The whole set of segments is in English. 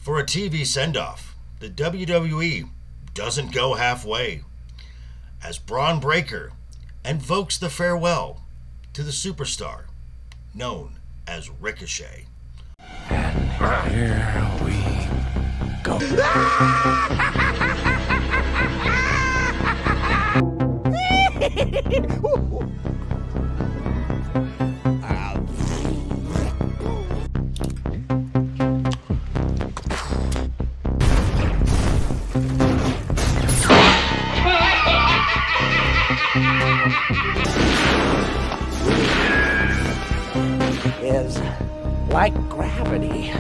For a TV send-off, the WWE doesn't go halfway, as Braun Breaker invokes the farewell to the superstar known as Ricochet. And here we go. Is like gravity.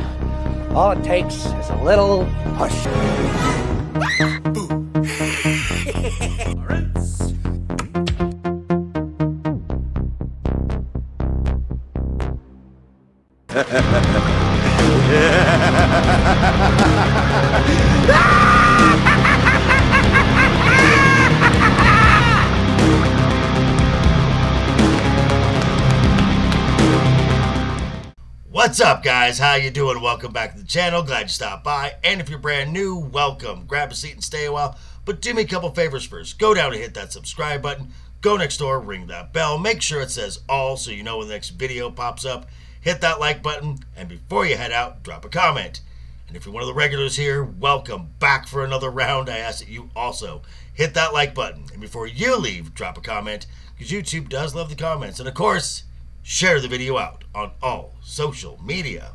All it takes is a little push. What's up, guys? How you doing? Welcome back to the channel. Glad you stopped by. And if you're brand new, welcome. Grab a seat and stay a while. But do me a couple favors first. Go down and hit that subscribe button. Go next door, ring that bell. Make sure it says all so you know when the next video pops up. Hit that like button. And before you head out, drop a comment. And if you're one of the regulars here, welcome back for another round. I ask that you also hit that like button. And before you leave, drop a comment, because YouTube does love the comments. And of course, share the video out on all social media.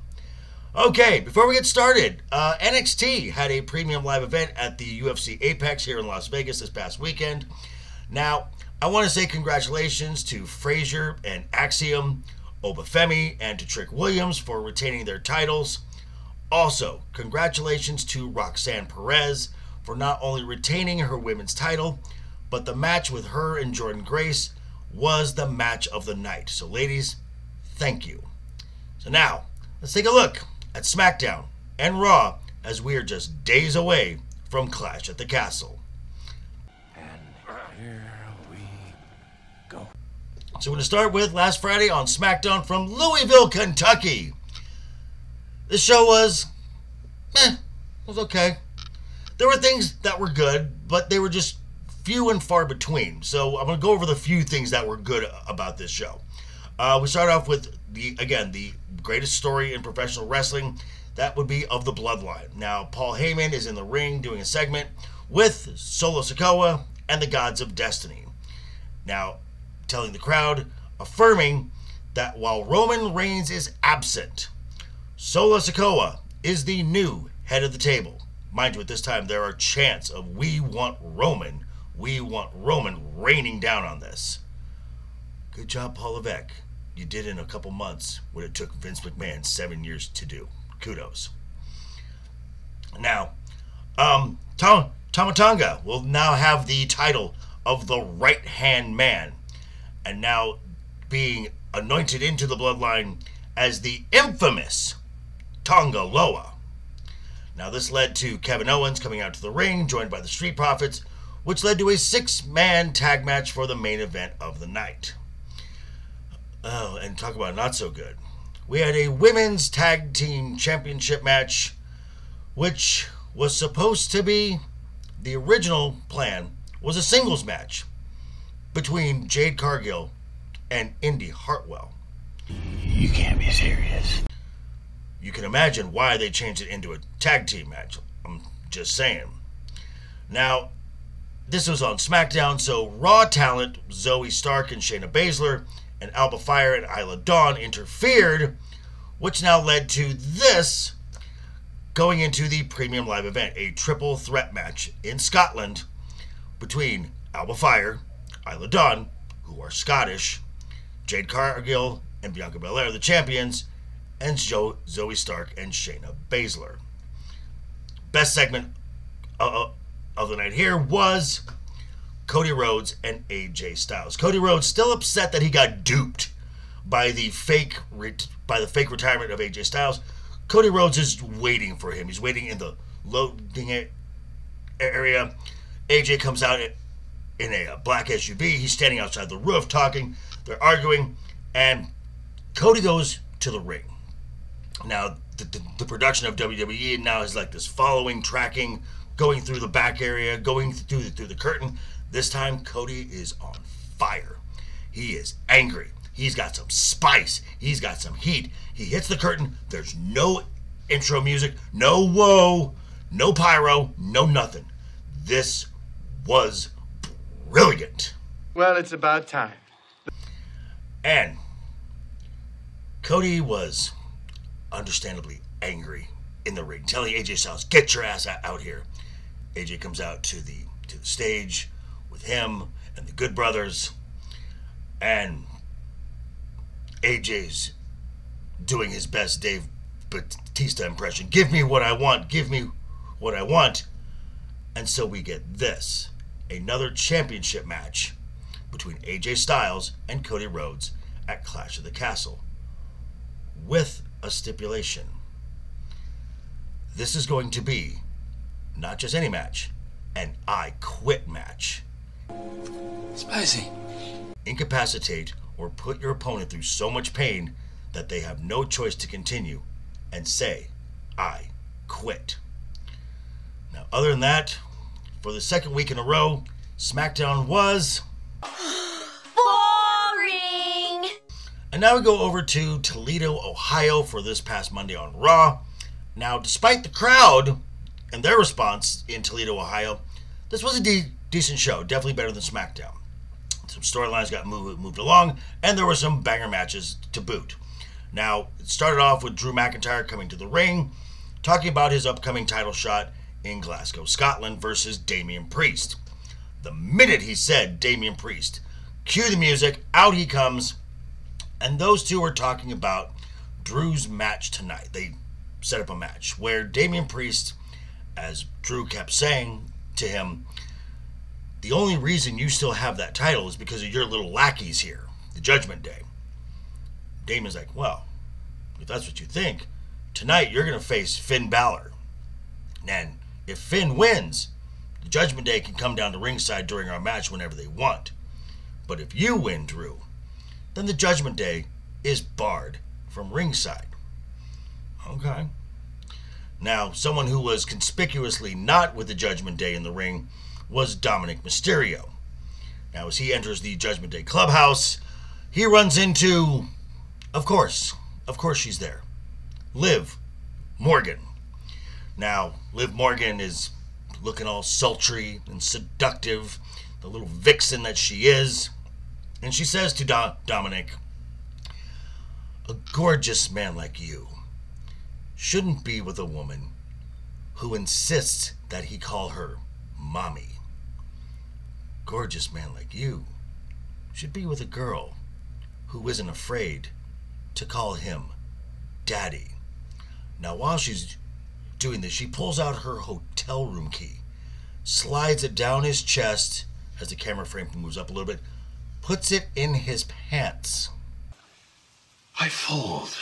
Okay, before we get started, NXT had a premium live event at the UFC Apex here in Las Vegas this past weekend. Now, I want to say congratulations to Frazier and Axiom, Obafemi, and to Trick Williams for retaining their titles. Also, congratulations to Roxanne Perez for not only retaining her women's title, but the match with her and Jordan Grace was the match of the night. So ladies, thank you. So now, let's take a look at SmackDown and Raw as we are just days away from Clash at the Castle. And here we go. So we're going to start with last Friday on SmackDown from Louisville, Kentucky. This show was, it was okay. There were things that were good, but they were just few and far between. So I'm going to go over the few things that were good about this show. We start off with, the greatest story in professional wrestling. That would be of the Bloodline. Now, Paul Heyman is in the ring doing a segment with Solo Sikoa and the Gods of Destiny. Now, telling the crowd, affirming that while Roman Reigns is absent, Solo Sikoa is the new head of the table. Mind you, at this time, there are chants of we want Roman raining down on this. Good job, Paul Levesque. You did in a couple months what it took Vince McMahon 7 years to do. Kudos. Now, Tama Tonga will now have the title of the right-hand man, and now being anointed into the Bloodline as the infamous Tonga Loa. Now, this led to Kevin Owens coming out to the ring, joined by the Street Profits, which led to a 6-man tag match for the main event of the night. Oh, and talk about not so good. We had a women's tag team championship match, which was supposed to be, the original plan was a singles match between Jade Cargill and Indy Hartwell. You can't be serious. You can imagine why they changed it into a tag team match. I'm just saying. Now, this was on SmackDown, so Raw talent Zoe Stark and Shayna Baszler and Alba Fire and Isla Dawn interfered, which now led to this going into the premium live event, a triple threat match in Scotland between Alba Fire, Isla Dawn, who are Scottish, Jade Cargill and Bianca Belair, the champions, and Zoe Stark and Shayna Baszler. Best segment of the night here was Cody Rhodes and AJ Styles. Cody Rhodes still upset that he got duped by the fake retirement of AJ Styles. Cody Rhodes is waiting for him. He's waiting in the loading area. AJ comes out in a black SUV. He's standing outside the roof talking. They're arguing, and Cody goes to the ring. Now, the production of WWE now is like this following, tracking, going through the back area, going through the curtain. This time, Cody is on fire. He is angry. He's got some spice. He's got some heat. He hits the curtain. There's no intro music, no whoa, no pyro, no nothing. This was brilliant. Well, it's about time. And Cody was understandably angry in the ring, telling AJ Styles, "Get your ass out here." AJ comes out to the stage with him and the Good Brothers, and AJ's doing his best Dave Bautista impression. Give me what I want. Give me what I want. And so we get this, another championship match between AJ Styles and Cody Rhodes at Clash of the Castle, with a stipulation. This is going to be not just any match, an I Quit match. Spicy. Incapacitate or put your opponent through so much pain that they have no choice to continue and say, "I quit." Now, other than that, for the second week in a row, SmackDown was boring. And now we go over to Toledo, Ohio for this past Monday on Raw. Now, despite the crowd and their response in Toledo, Ohio, this was a decent show. Definitely better than SmackDown. Some storylines got moved along, and there were some banger matches to boot. Now, it started off with Drew McIntyre coming to the ring, talking about his upcoming title shot in Glasgow, Scotland versus Damian Priest. The minute he said Damian Priest, cue the music, out he comes, and those two were talking about Drew's match tonight. They set up a match where Damian Priest, as Drew kept saying to him, the only reason you still have that title is because of your little lackeys here, the Judgment Day. Damian's like, well, if that's what you think, tonight you're going to face Finn Balor. And if Finn wins, the Judgment Day can come down to ringside during our match whenever they want. But if you win, Drew, then the Judgment Day is barred from ringside. Okay. Now, someone who was conspicuously not with the Judgment Day in the ring was Dominic Mysterio. Now, as he enters the Judgment Day clubhouse, he runs into, of course she's there, Liv Morgan. Now, Liv Morgan is looking all sultry and seductive, the little vixen that she is. And she says to Dominic, "A gorgeous man like you shouldn't be with a woman who insists that he call her mommy. Gorgeous man like you should be with a girl who isn't afraid to call him daddy." Now, while she's doing this, she pulls out her hotel room key, slides it down his chest as the camera frame moves up a little bit, puts it in his pants. I fold.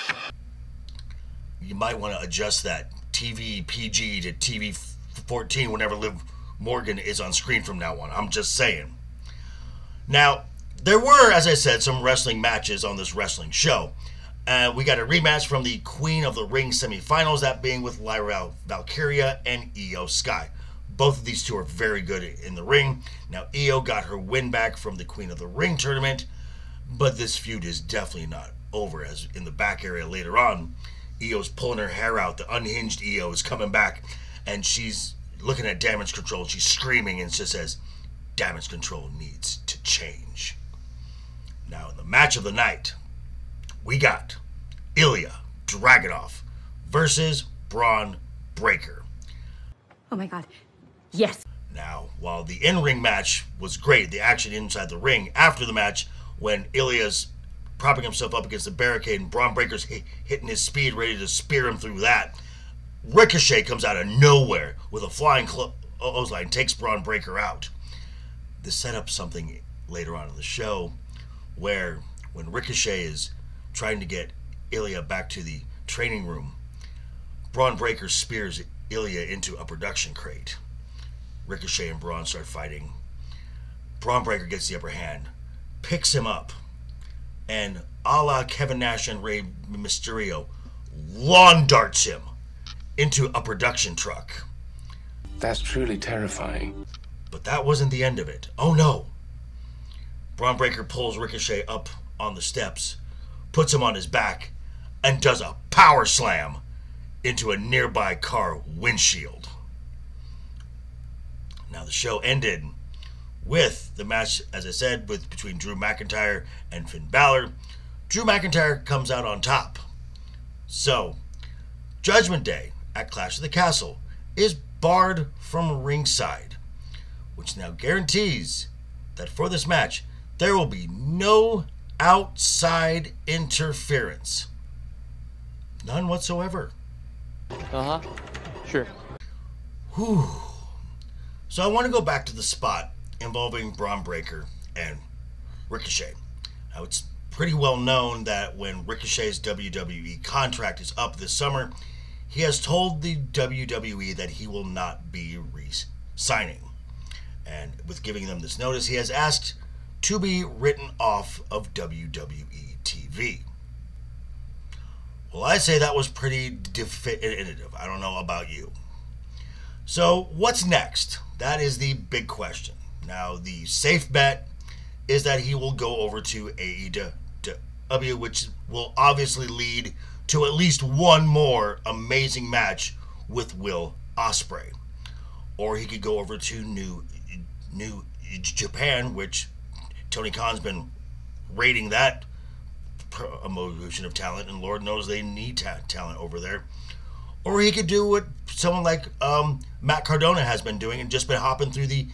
You might want to adjust that TV PG to TV 14 whenever Liv Morgan is on screen from now on. I'm just saying. Now, there were, as I said, some wrestling matches on this wrestling show. We got a rematch from the Queen of the Ring semifinals, that being with Lyra Valkyria and Io Sky. Both of these two are very good in the ring. Now, Io got her win back from the Queen of the Ring tournament, but this feud is definitely not over, as in the back area later on, Io's pulling her hair out. The unhinged Io is coming back, and she's looking at Damage Control. She's screaming and she says, "Damage Control needs to change." Now, in the match of the night, we got Ilya Dragunov versus Braun Breaker. Oh my God. Yes. Now, while the in-ring match was great, the action inside the ring after the match, when Ilya's propping himself up against the barricade and Braun Breaker's hitting his speed, ready to spear him through that, Ricochet comes out of nowhere with a flying clothesline, takes Braun Breaker out. This set up something later on in the show where when Ricochet is trying to get Ilya back to the training room, Braun Breaker spears Ilya into a production crate. Ricochet and Braun start fighting. Braun Breaker gets the upper hand, picks him up, and a la Kevin Nash and Rey Mysterio, lawn darts him into a production truck. That's truly terrifying. But that wasn't the end of it. Oh no. Braun Breaker pulls Ricochet up on the steps, puts him on his back, and does a power slam into a nearby car windshield. Now the show ended with the match, as I said, between Drew McIntyre and Finn Balor. Drew McIntyre comes out on top. So, Judgment Day at Clash of the Castle is barred from ringside, which now guarantees that for this match, there will be no outside interference. None whatsoever. Sure. Whew. So I want to go back to the spot involving Braun Breaker and Ricochet. Now, it's pretty well known that when Ricochet's WWE contract is up this summer, he has told the WWE that he will not be re-signing. And with giving them this notice, he has asked to be written off of WWE TV. Well, I say that was pretty definitive. I don't know about you. So, what's next? That is the big question. Now, the safe bet is that he will go over to AEW, which will obviously lead to at least one more amazing match with Will Ospreay. Or he could go over to New Japan, which Tony Khan's been rating that promotion of talent, and Lord knows they need talent over there. Or he could do what someone like Matt Cardona has been doing and just been hopping through the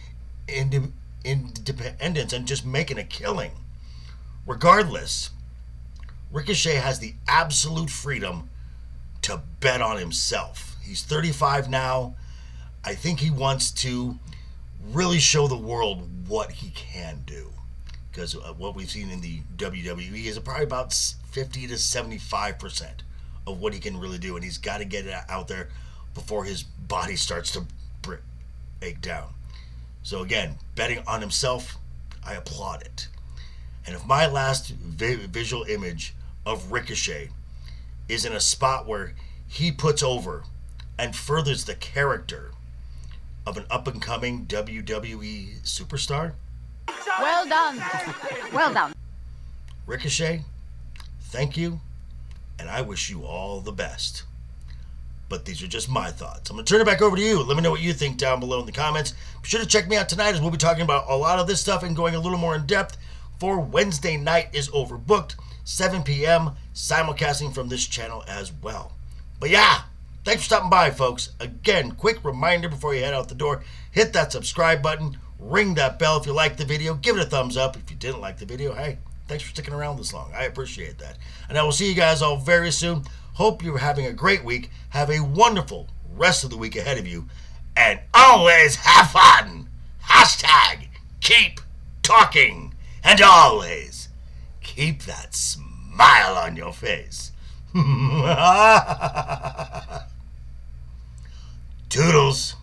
independents and just making a killing. Regardless, Ricochet has the absolute freedom to bet on himself. He's 35 now. I think he wants to really show the world what he can do. Because what we've seen in the WWE is probably about 50 to 75% of what he can really do. And he's got to get it out there before his body starts to break down. So again, betting on himself, I applaud it. And if my last visual image of Ricochet is in a spot where he puts over and furthers the character of an up-and-coming WWE superstar, Well done. Well done. Ricochet, thank you, and I wish you all the best. But these are just my thoughts. I'm going to turn it back over to you. Let me know what you think down below in the comments. Be sure to check me out tonight as we'll be talking about a lot of this stuff and going a little more in depth, for Wednesday night is overbooked, 7 p.m., simulcasting from this channel as well. But yeah, thanks for stopping by, folks. Again, quick reminder before you head out the door, hit that subscribe button, ring that bell if you liked the video, give it a thumbs up. If you didn't like the video, hey, thanks for sticking around this long. I appreciate that. And I will see you guys all very soon. Hope you're having a great week. Have a wonderful rest of the week ahead of you. And always have fun. Hashtag keep talking. And always keep that smile on your face. Toodles.